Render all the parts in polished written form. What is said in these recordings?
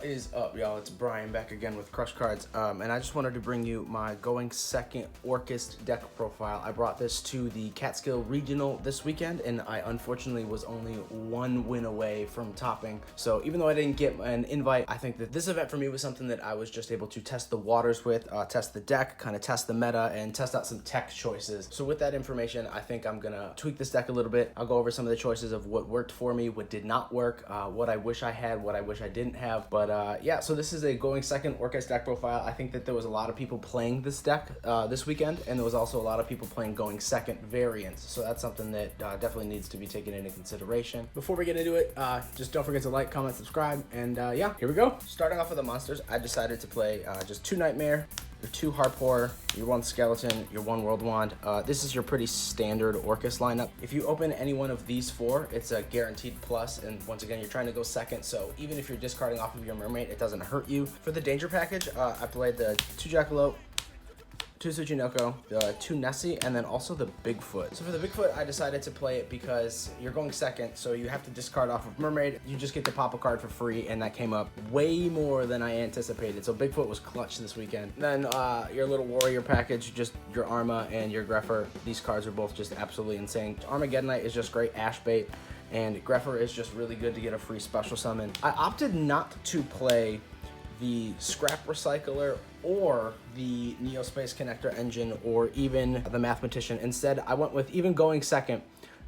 What is up, y'all? It's Brian back again with Crush Cards, and I just wanted to bring you my going second Orcust deck profile. I brought this to the Catskill regional this weekend, and I unfortunately was only one win away from topping. So even though I didn't get an invite, I think that this event for me was something that I was just able to test the waters with, test the deck, kind of test the meta, and test out some tech choices. So with that information, I think I'm gonna tweak this deck a little bit. I'll go over some of the choices of what worked for me, what did not work, what I wish I had, what I wish I didn't have. But yeah, so this is a going second Orcust deck profile. I think that there was a lot of people playing this deck this weekend, and there was also a lot of people playing going second variants. So that's something that definitely needs to be taken into consideration. Before we get into it, just don't forget to like, comment, subscribe, and yeah, here we go. Starting off with the monsters, I decided to play just 2 Nightmare, your 2 Harpour, your 1 Skeleton, your 1 World Wand. This is your pretty standard Orcust lineup. If you open any one of these 4, it's a guaranteed plus, and once again, you're trying to go second, so even if you're discarding off of your Mermaid, it doesn't hurt you. For the Danger package, I played the 2 Jackalope, 2 Tsuchinoko, the 2 Nessie, and then also the Bigfoot. So for the Bigfoot, I decided to play it because you're going second, so you have to discard off of Mermaid. You just get to pop a card for free, and that came up way more than I anticipated. So Bigfoot was clutch this weekend. Then your little warrior package, just your Arma and your Greffer. These cards are both just absolutely insane. Armageddonite is just great ash bait, and Greffer is just really good to get a free special summon. I opted not to play the Scrap Recycler or the Neo Space Connector engine or even the Mathematician. Instead, I went with, even going second,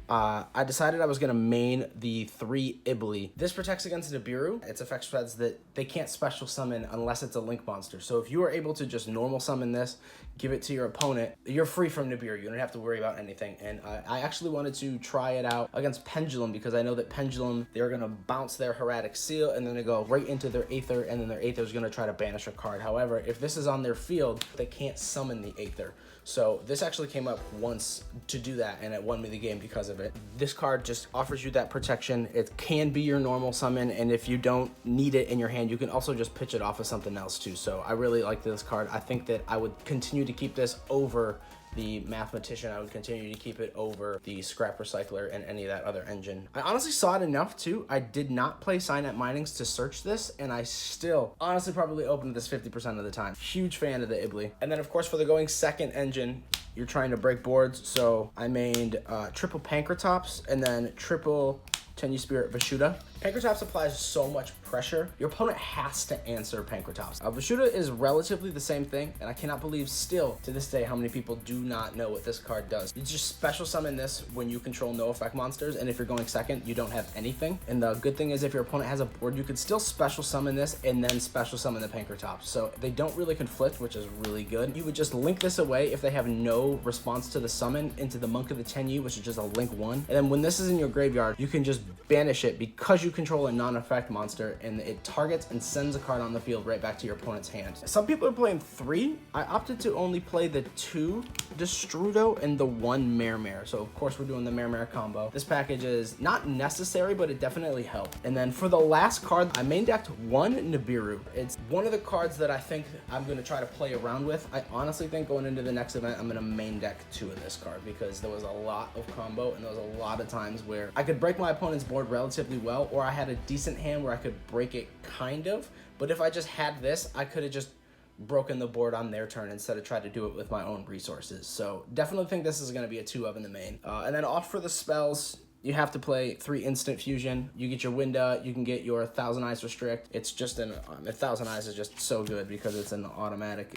I decided I was going to main the 3 Ibly. This protects against Nibiru. Its effect spreads that they can't special summon unless it's a link monster. So if you are able to just normal summon this, give it to your opponent, you're free from Nibiru. You don't have to worry about anything. And I actually wanted to try it out against Pendulum because I know that Pendulum, they're going to bounce their Hieratic Seal and then they go right into their Aether, and then their Aether is going to try to banish a card. However, if this is on their field, they can't summon the Aether. So this actually came up once to do that, and it won me the game because of it. This card just offers you that protection. It can be your normal summon, and if you don't need it in your hand, you can also just pitch it off of something else too. So I really like this card. I think that I would continue to keep this over the Mathematician. I would continue to keep it over the Scrap Recycler and any of that other engine. I honestly saw it enough too. I did not play Signet Minings to search this, and I still honestly probably opened this 50% of the time. Huge fan of the Ibly. And then of course for the going second engine, you're trying to break boards. So I mained triple Pankratops and then triple Tenyu Spirit Vishuda. Pankratops applies so much pressure, your opponent has to answer Pankratops. Vishuda is relatively the same thing, and I cannot believe still to this day how many people do not know what this card does. You just special summon this when you control no effect monsters, and if you're going second, you don't have anything. And the good thing is if your opponent has a board, you could still special summon this and then special summon the Pankratops. So they don't really conflict, which is really good. You would just link this away if they have no response to the summon into the Monk of the Tenyu, which is just a link 1. And then when this is in your graveyard, you can just banish it because you control a non-effect monster, and it targets and sends a card on the field right back to your opponent's hand. Some people are playing 3. I opted to only play the 2 Destrudo and the 1 Mermare. So of course we're doing the Mermare combo. This package is not necessary, but it definitely helped. And then for the last card, I main decked 1 Nibiru. It's one of the cards that I think I'm going to try to play around with. I honestly think going into the next event, I'm going to main deck 2 of this card because there was a lot of combo, and there was a lot of times where I could break my opponent's board relatively well, or I had a decent hand where I could break it kind of, but if I just had this, I could have just broken the board on their turn instead of try to do it with my own resources. So definitely think this is going to be a 2 of in the main. And then off for the spells, you have to play 3 Instant Fusion. You get your Winda, you can get your Thousand Eyes Restrict. It's just a Thousand Eyes is just so good because it's an automatic,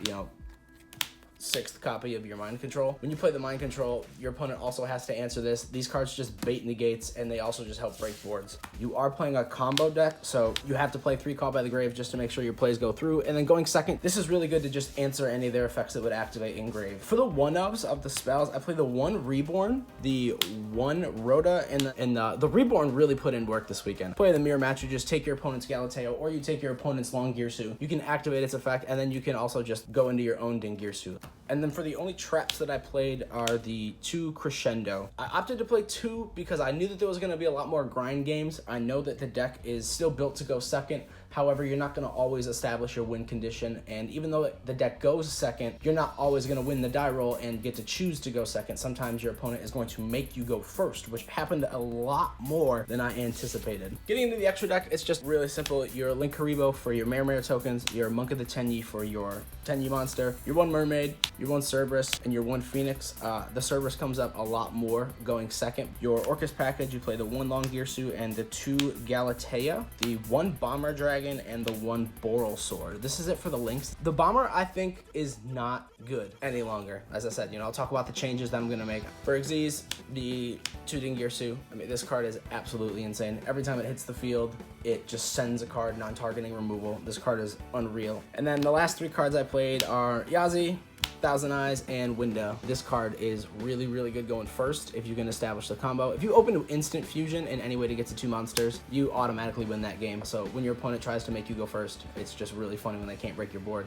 6th copy of your Mind Control. When you play the Mind Control, your opponent also has to answer this. These cards just bait negates, and they also just help break boards. You are playing a combo deck, so you have to play 3 Call by the Grave just to make sure your plays go through. And then going second, this is really good to just answer any of their effects that would activate in grave. For the 1-ofs of the spells, I play the 1 Reborn, the 1 Rhoda, and the Reborn really put in work this weekend. Play the mirror match, you just take your opponent's Galateo, or you take your opponent's Long Girsu. You can activate its effect, and then you can also just go into your own Dingirsu. And then for the only traps that I played are the 2 Crescendo. I opted to play 2 because I knew that there was going to be a lot more grind games. I know that the deck is still built to go second. However, you're not going to always establish your win condition, and even though the deck goes second, you're not always going to win the die roll and get to choose to go second. Sometimes your opponent is going to make you go first, which happened a lot more than I anticipated. Getting into the extra deck, it's just really simple. Your Linkaribo for your Mare tokens, your Monk of the Tenyi for your Tenyi monster, your 1 Mermaid, your 1 Cerberus, and your 1 Phoenix. The Cerberus comes up a lot more going second. Your Orcust package, you play the 1 Long Gearsu and the 2 Galatea, the 1 Bomber Dragon, and the 1 Boral Sword. This is it for the links. The Bomber, I think, is not good any longer. As I said, I'll talk about the changes that I'm gonna make. For Xyz, the 2 Dingirsu, I mean, this card is absolutely insane. Every time it hits the field, it just sends a card non-targeting removal. This card is unreal. And then the last 3 cards I played are Yazi, Thousand Eyes, and Window. This card is really, really good going first if you can establish the combo. If you open to instant fusion in any way to get to 2 monsters, you automatically win that game. So when your opponent tries to make you go first, it's just really funny when they can't break your board.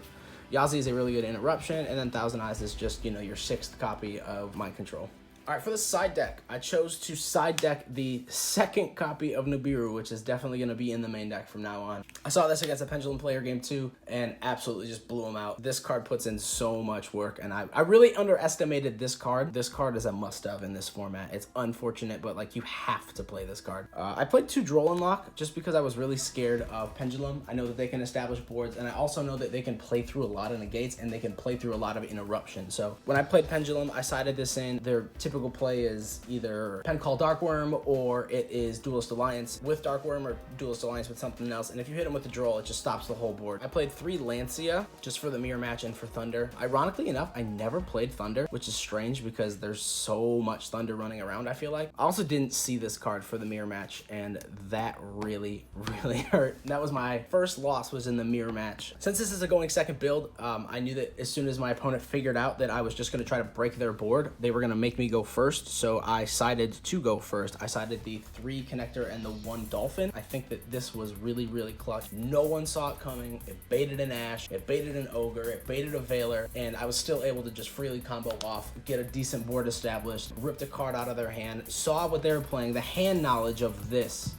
Yazi is a really good interruption, and then Thousand Eyes is just, your 6th copy of Mind Control. All right, for the side deck, I chose to side deck the 2nd copy of Nibiru, which is definitely going to be in the main deck from now on. I saw this against a Pendulum player game 2 and absolutely just blew him out. This card puts in so much work, and I really underestimated this card. This card is a must-have in this format. It's unfortunate, but you have to play this card. I played 2 Droll and Lock just because I was really scared of Pendulum. I know that they can establish boards, and I also know that they can play through a lot of negates, and they can play through a lot of interruption. So when I played Pendulum, I sided this in. Their typical play is either Pen Call Darkworm, or it is Duelist Alliance with Darkworm, or Duelist Alliance with something else, and if you hit him with the Droll, it just stops the whole board. I played 3 Lancia just for the mirror match and for Thunder. Ironically enough, I never played Thunder, which is strange because there's so much Thunder running around, I feel like. I also didn't see this card for the mirror match, and that really, really hurt. That was my first loss, was in the mirror match. Since this is a going second build, I knew that as soon as my opponent figured out that I was just going to try to break their board, they were going to make me go first. So I sided to go first. I sided the 3 Connector and the 1 Dolphin. I think that this was really, really clutch. No one saw it coming. It baited an Ash, it baited an Ogre, it baited a Veiler, and I was still able to just freely combo off, get a decent board established, ripped a card out of their hand, saw what they were playing. The hand knowledge of this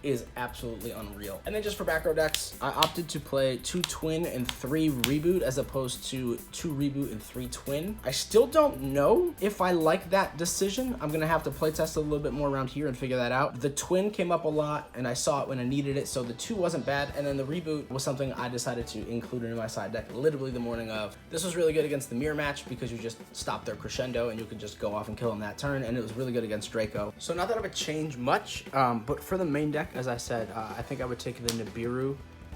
is absolutely unreal. And then just for back row decks, I opted to play 2 Twin and 3 Reboot as opposed to 2 Reboot and 3 Twin. I still don't know if I like that decision. I'm gonna have to play test a little bit more around here and figure that out. The Twin came up a lot and I saw it when I needed it, so the 2 wasn't bad, and then the Reboot was something I decided to include in my side deck literally the morning of. This was really good against the mirror match because you just stop their Crescendo and you could just go off and kill them that turn, and it was really good against Draco. So not that I would change much, but for the main deck, as I said, I think I would take the Nibiru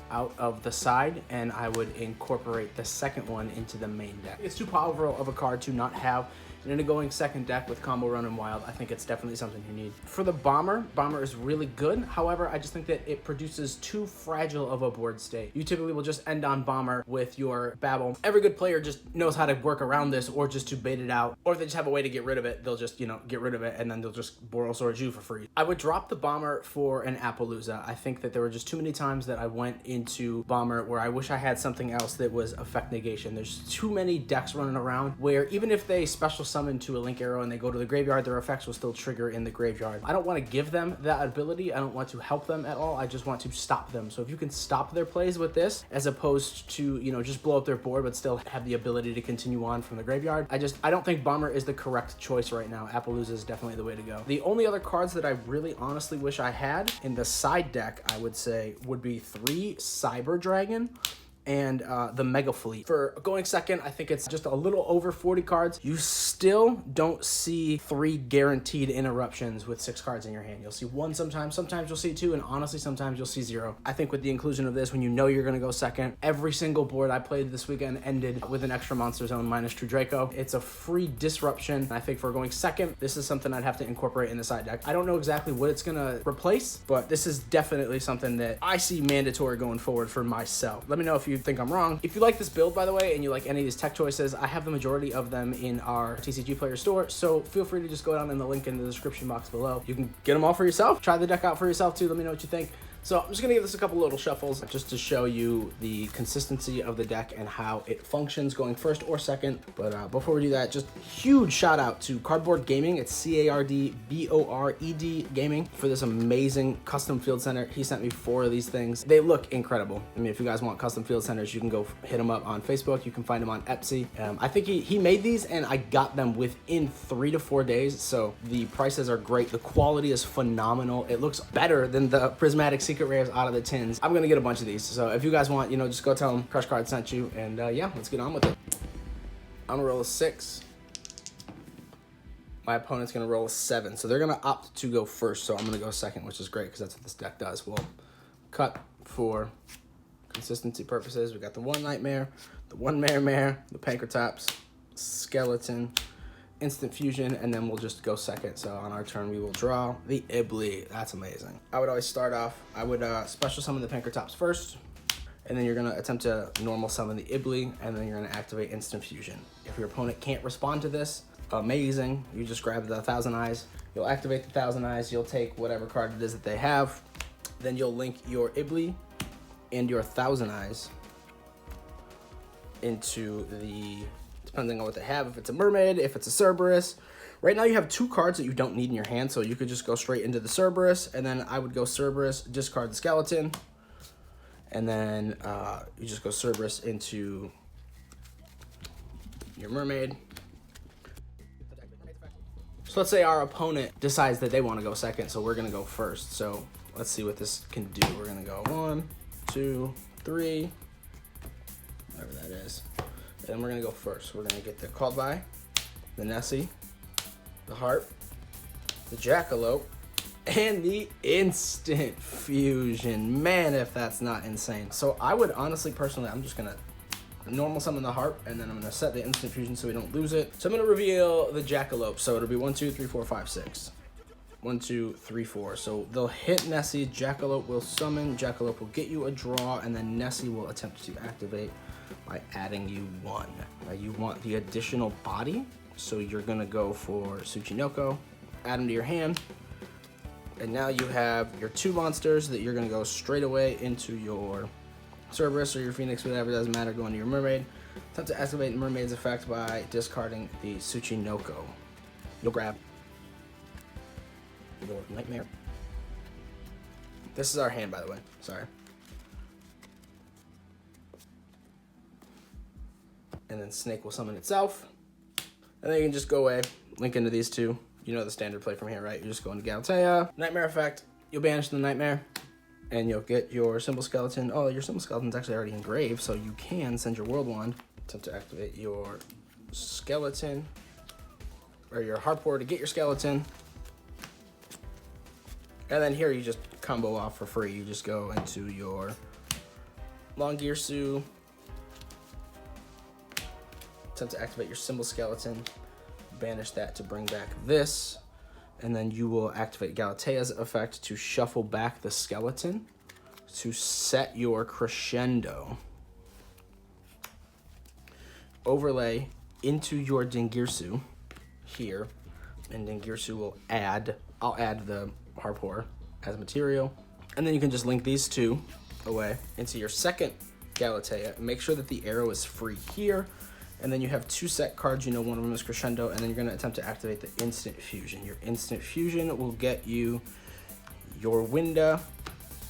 out of the side, and I would incorporate the 2nd one into the main deck. It's too powerful of a card to not have, and in a going second deck with combo run and wild, I think it's definitely something you need. For the Bomber is really good. However, I just think that it produces too fragile of a board state. You typically will just end on Bomber with your Babble. Every good player just knows how to work around this, or just to bait it out, or if they just have a way to get rid of it, they'll just, get rid of it, and then they'll just Boral Sword you for free. I would drop the Bomber for an Appaloosa. I think that there were just too many times that I went into Bomber where I wish I had something else that was effect negation. There's too many decks running around where even if they special summon to a Link Arrow and they go to the graveyard, their effects will still trigger in the graveyard. I don't want to give them that ability. I don't want to help them at all. I just want to stop them. So if you can stop their plays with this, as opposed to, just blow up their board but still have the ability to continue on from the graveyard, I don't think Bomber is the correct choice right now. Appaloosa is definitely the way to go. The only other cards that I really honestly wish I had in the side deck, I would say, would be 3 Cyber Dragon and the Mega Fleet. For going second, I think it's just a little over 40 cards. You still don't see 3 guaranteed interruptions with 6 cards in your hand. You'll see 1 sometimes you'll see 2, and honestly, sometimes you'll see 0. I think with the inclusion of this, when you know you're gonna go second, every single board I played this weekend ended with an extra Monster Zone minus True Draco. It's a free disruption. I think for going second, this is something I'd have to incorporate in the side deck. I don't know exactly what it's gonna replace, but this is definitely something that I see mandatory going forward for myself. Let me know if you think I'm wrong. If you like this build, by the way, and you like any of these tech choices, I have the majority of them in our TCGplayer store, so feel free to just go down in the link in the description box below. You can get them all for yourself. Try the deck out for yourself too. Let me know what you think. So I'm just gonna give this a couple little shuffles just to show you the consistency of the deck and how it functions going first or second. But before we do that, just huge shout out to CardBoredGaming. It's CardBored Gaming for this amazing custom field center. He sent me 4 of these things. They look incredible. I mean, if you guys want custom field centers, you can go hit him up on Facebook. You can find him on Etsy. I think he made these and I got them within 3 to 4 days. So the prices are great. The quality is phenomenal. It looks better than the prismatic secret rares out of the tins. I'm gonna get a bunch of these. So if you guys want, you know, just go tell them Crush Card sent you. And yeah, let's get on with it. I'm gonna roll a 6. My opponent's gonna roll a 7. So they're gonna opt to go first. So I'm gonna go second, which is great because that's what this deck does. We'll cut for consistency purposes. We got the 1 Nightmare, the 1 Mare, the Pankratops, Skeleton, Instant Fusion, and then we'll just go second. So on our turn, we will draw the Ibly. That's amazing. I would always start off, I would special summon the Pankratops first, and then you're gonna attempt to normal summon the Ibly, and then you're gonna activate Instant Fusion. If your opponent can't respond to this, amazing. You just grab the Thousand Eyes, you'll activate the Thousand Eyes, you'll take whatever card it is that they have, then you'll link your Ibly and your Thousand Eyes into the, depending on what they have, if it's a Mermaid, if it's a Cerberus. Right now you have 2 cards that you don't need in your hand, so you could just go straight into the Cerberus, and then I would go Cerberus, discard the Skeleton, and then you just go Cerberus into your Mermaid. So let's say our opponent decides that they want to go second, so we're going to go first. So let's see what this can do. We're going to go 1, 2, 3, whatever that is. And we're gonna go first. We're gonna get the Called By, the Nessie, the Harp, the Jackalope, and the Instant Fusion. Man, if that's not insane. So I would honestly, personally, I'm just gonna normal summon the Harp, and then I'm gonna set the Instant Fusion so we don't lose it. So I'm gonna reveal the Jackalope. So it'll be 1, 2, 3, 4, 5, 6. 1, 2, 3, 4. So they'll hit Nessie, Jackalope will summon, Jackalope will get you a draw, and then Nessie will attempt to activate by adding you 1. You want the additional body, so you're gonna go for Tsuchinoko, add them to your hand, and now you have your 2 monsters that you're gonna go straight away into your Cerberus or your Phoenix, whatever, doesn't matter, go into your Mermaid. Attempt to activate Mermaid's effect by discarding the Tsuchinoko. You'll grab your Nightmare. This is our hand, by the way, sorry. And then Snake will summon itself. And then you can just go away, link into these 2. You know the standard play from here, right? You just go into Galatea, Nightmare effect, you'll banish the Nightmare, and you'll get your Symbol Skeleton. Oh, your Symbol Skeleton's actually already engraved, so you can send your World Wand, attempt to activate your Skeleton, or your Harpor to get your Skeleton. And then here you just combo off for free. You just go into your Longirsu, attempt to activate your Symbol Skeleton, banish that to bring back this, and then you will activate Galatea's effect to shuffle back the Skeleton to set your Crescendo. Overlay into your Dingirsu here, and Dingirsu will add, I'll add the Harpor as material, and then you can just link these 2 away into your second Galatea. Make sure that the arrow is free here. And then you have 2 set cards, you know one of them is Crescendo, and then you're gonna attempt to activate the Instant Fusion. Your Instant Fusion will get you your Winda,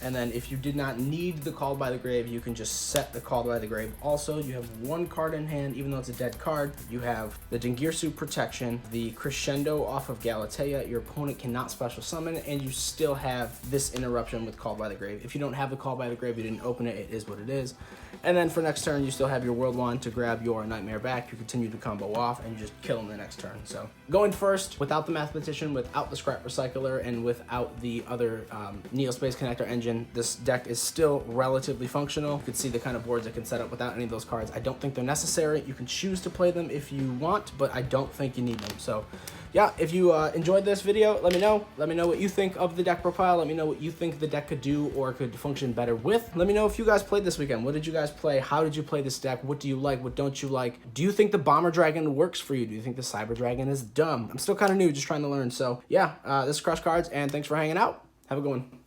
and then if you did not need the Called by the Grave, you can just set the Called by the Grave. Also, you have 1 card in hand, even though it's a dead card. You have the Dingirsu Protection, the Crescendo off of Galatea, your opponent cannot special summon, and you still have this interruption with Called by the Grave. If you don't have the Called by the Grave, you didn't open it, it is what it is. And then for next turn, you still have your World Wand to grab your Nightmare back. You continue to combo off, and you just kill him the next turn. So going first, without the Mathematician, without the Scrap Recycler, and without the other Neospace Connector engine, this deck is still relatively functional. You can see the kind of boards it can set up without any of those cards. I don't think they're necessary. You can choose to play them if you want, but I don't think you need them. So yeah, if you enjoyed this video, let me know. Let me know what you think of the deck profile. Let me know what you think the deck could do or could function better with. Let me know if you guys played this weekend. What did you guys play? How did you play this deck? What do you like? What don't you like? Do you think the Bomber Dragon works for you? Do you think the Cyber Dragon is dumb? I'm still kind of new, just trying to learn. So yeah, this is Crush Cards, and thanks for hanging out. Have a good one.